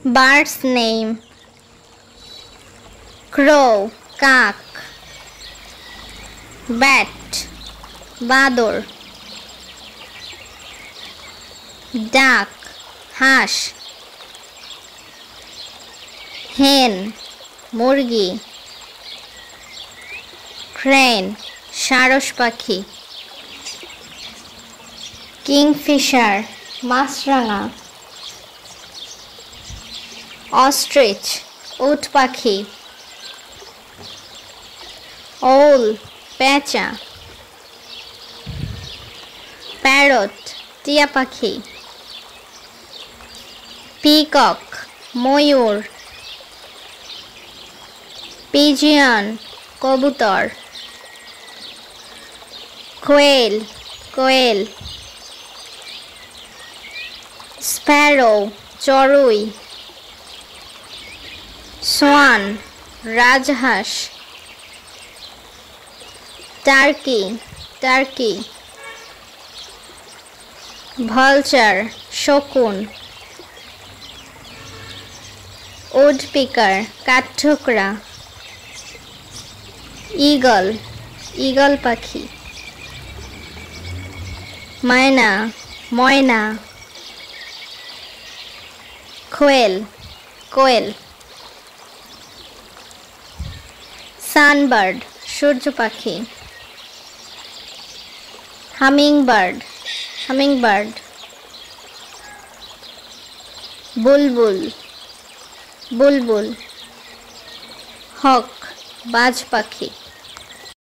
Bird's name. Crow, কাক. Bat, বাদর. Duck, হাঁস. Hen, মুরগি. Crane, সারস পাখি. Kingfisher, মাছরাঙা. Ostrich, উট পাখি. Owl, পেঁচা. Parrot, টিয়া পাখি. Peacock, ময়ূর. Pigeon, কবুতর. Quail, কোয়েল. Sparrow, চড়ুই. Swan, রাজহাঁস. Turkey, turkey. Vulture, শকুন. Woodpecker, কাঠঠোকরা. Eagle, ঈগল পাখি. ময়না, ময়না. Quail, কোয়েল. Sunbird, সূর্য পাখি. Hummingbird, hummingbird. বুলবুল, বুলবুল. হক, বাজ পাখি.